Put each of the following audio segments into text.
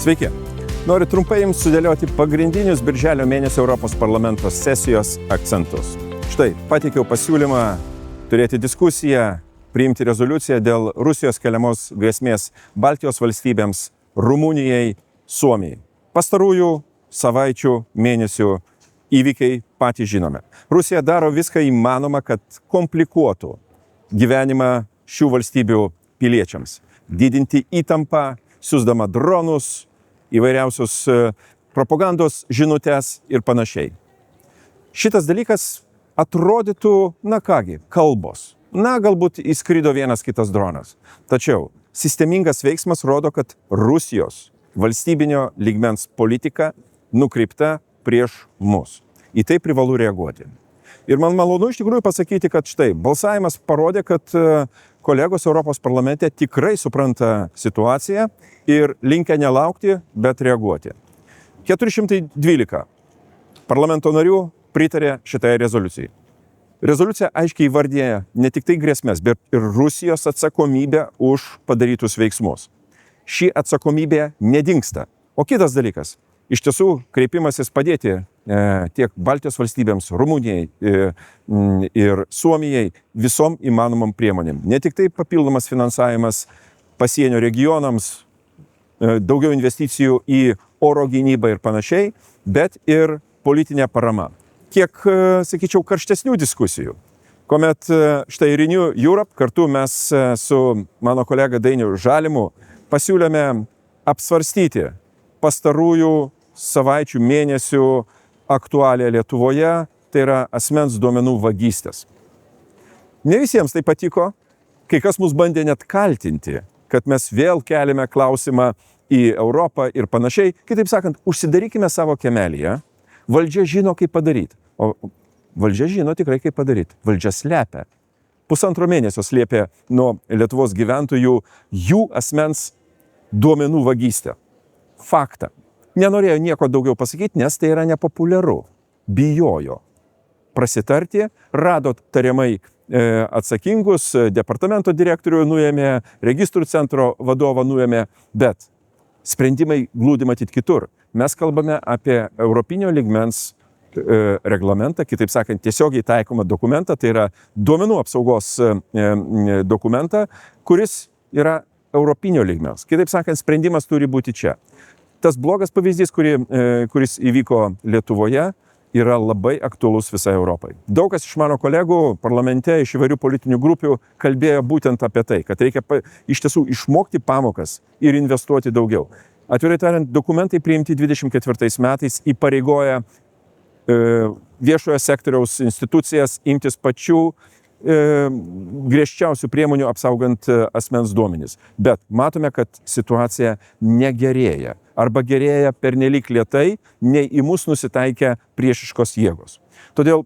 Sveiki. Noriu trumpai Jums sudėlioti pagrindinius birželio mėnesio Europos parlamento sesijos akcentus. Štai, pateikiau pasiūlymą turėti diskusiją, priimti rezoliuciją dėl Rusijos keliamos grėsmės Baltijos valstybėms, Rumunijai, Suomijai. Pastarųjų savaičių, mėnesių įvykiai patys žinome. Rusija daro viską įmanoma, kad komplikuotų gyvenimą šių valstybių piliečiams. Didinti įtampą, siųsdama dronus, įvairiausius propagandos žinutes ir panašiai. Šitas dalykas atrodytų, kalbos. Galbūt įskrido vienas kitas dronas. Tačiau sistemingas veiksmas rodo, kad Rusijos valstybinio lygmens politika nukreipta prieš mus. Į tai privalu reaguoti. Ir man malonu iš tikrųjų pasakyti, kad štai, balsavimas parodė, kad kolegos Europos parlamente tikrai supranta situaciją ir linkę nelaukti, bet reaguoti. 412 parlamento narių pritarė šitai rezoliucijai. Rezoliucija aiškiai įvardėja ne tik tai grėsmės, bet ir Rusijos atsakomybę už padarytus veiksmus. Ši atsakomybė nedingsta. O kitas dalykas, iš tiesų kreipimasis padėti tiek Baltijos valstybėms, Rumunijai ir Suomijai visom įmanomam priemonėm. Ne tik tai papildomas finansavimas pasienio regionams, daugiau investicijų į oro gynybą ir panašiai, bet ir politinė parama. Kiek, sakyčiau, karštesnių diskusijų, kuomet štai Renew Europe kartu mes su mano kolega Dainiu Žalimu pasiūlėme apsvarstyti pastarųjų savaičių, mėnesių aktualią Lietuvoje, tai yra asmens duomenų vagystės. Ne visiems tai patiko, kai kas mus bandė net kaltinti, kad mes vėl keliame klausimą į Europą ir panašiai. Kitaip sakant, užsidarykime savo kiemelyje, valdžia žino, kaip padaryti. O valdžia žino tikrai, kaip padaryti. Valdžia slepia. 1,5 mėnesio slėpė nuo Lietuvos gyventojų jų asmens duomenų vagystę. Faktą. Nenorėjo nieko daugiau pasakyti, nes tai yra nepopuliaru. Bijojo prasitarti, rado tariamai atsakingus, departamento direktorių nuėmė, registrų centro vadovą nuėmė, bet sprendimai glūdi matyti kitur. Mes kalbame apie europinio lygmens reglamentą, kitaip sakant, tiesiogiai taikomą dokumentą, tai yra duomenų apsaugos dokumentą, kuris yra europinio lygmens. Kitaip sakant, sprendimas turi būti čia. Tas blogas pavyzdys, kuris įvyko Lietuvoje, yra labai aktualus visai Europai. Daug kas iš mano kolegų parlamente, iš įvairių politinių grupių kalbėjo būtent apie tai, kad reikia iš tiesų išmokti pamokas ir investuoti daugiau. Atvirai tariant, dokumentai priimti 24 metais įpareigoja viešojo sektoriaus institucijas imtis pačių griežčiausių priemonių apsaugant asmens duomenis. Bet matome, kad situacija negerėja arba gerėja pernelyg lėtai, nei į mus nusitaikę priešiškos jėgos. Todėl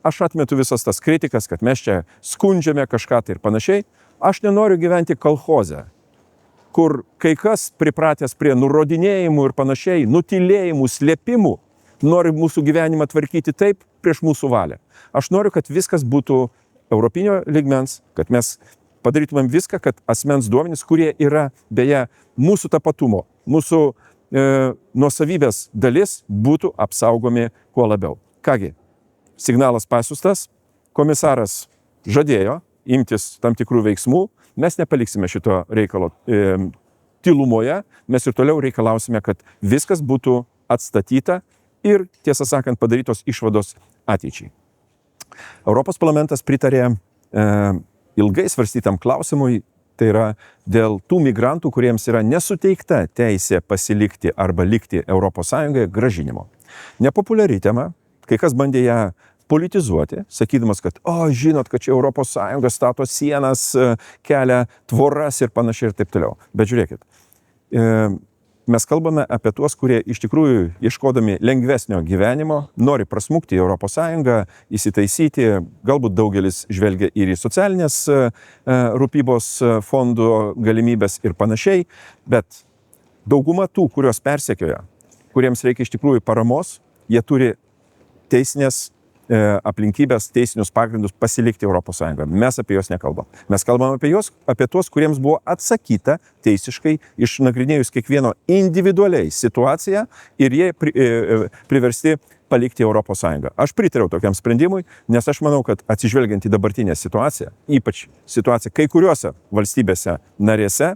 aš atmetu visas tas kritikas, kad mes čia skundžiame kažką tai ir panašiai. Aš nenoriu gyventi kolchoze, kur kai kas pripratęs prie nurodinėjimų ir panašiai, nutylėjimų, slėpimų, nori mūsų gyvenimą tvarkyti taip prieš mūsų valią. Aš noriu, kad viskas būtų europinio lygmens, kad mes padarytumėm viską, kad asmens duomenys, kurie yra beje mūsų tapatumo, mūsų nuosavybės dalis, būtų apsaugomi kuo labiau. Kągi, signalas pasiųstas, komisaras žadėjo imtis tam tikrų veiksmų, mes nepaliksime šito reikalo tylumoje, mes ir toliau reikalausime, kad viskas būtų atstatyta ir, tiesą sakant, padarytos išvados ateičiai. Europos parlamentas pritarė ilgai svarstytam klausimui, tai yra dėl tų migrantų, kuriems yra nesuteikta teisė pasilikti arba likti Europos Sąjungoje, grąžinimo. Nepopuliari tema, kai kas bandė ją politizuoti, sakydamas, kad, žinot, kad čia Europos Sąjunga stato sienas, kelia tvoras ir panašiai ir taip toliau. Bet žiūrėkit, mes kalbame apie tuos, kurie iš tikrųjų ieškodami lengvesnio gyvenimo nori prasmukti į Europos Sąjungą, įsitaisyti, galbūt daugelis žvelgia ir į socialinės rūpybos fondų galimybės ir panašiai, bet dauguma tų, kurios persekioja, kuriems reikia iš tikrųjų paramos, jie turi teisinės aplinkybės, teisinius pagrindus pasilikti ES. Mes apie juos nekalbam. Mes kalbam apie tuos, kuriems buvo atsakyta teisiškai, išnagrinėjus kiekvieno individualiai situaciją ir jie priversti palikti ES. Aš pritariau tokiam sprendimui, nes aš manau, kad atsižvelgiant į dabartinę situaciją, ypač situaciją kai kuriuose valstybėse narėse,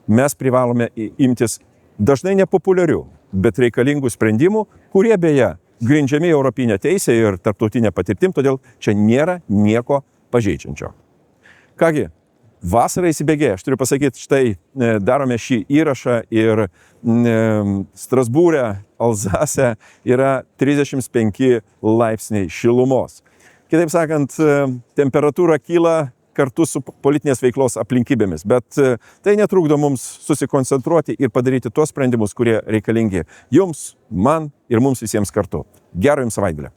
mes privalome imtis dažnai nepopuliarių, bet reikalingų sprendimų, kurie beje grindžiami europinę teisę ir tarptautinę patirtim, todėl čia nėra nieko pažeidžiančio. Kągi, vasara įsibėgėja, aš turiu pasakyti, štai darome šį įrašą ir Strasbūre, Alzase yra 35 laipsniai šilumos. Kitaip sakant, temperatūra kyla kartu su politinės veiklos aplinkybėmis, bet tai netrukdo mums susikoncentruoti ir padaryti tuos sprendimus, kurie reikalingi jums, man ir mums visiems kartu. Gero jums savaitgalio.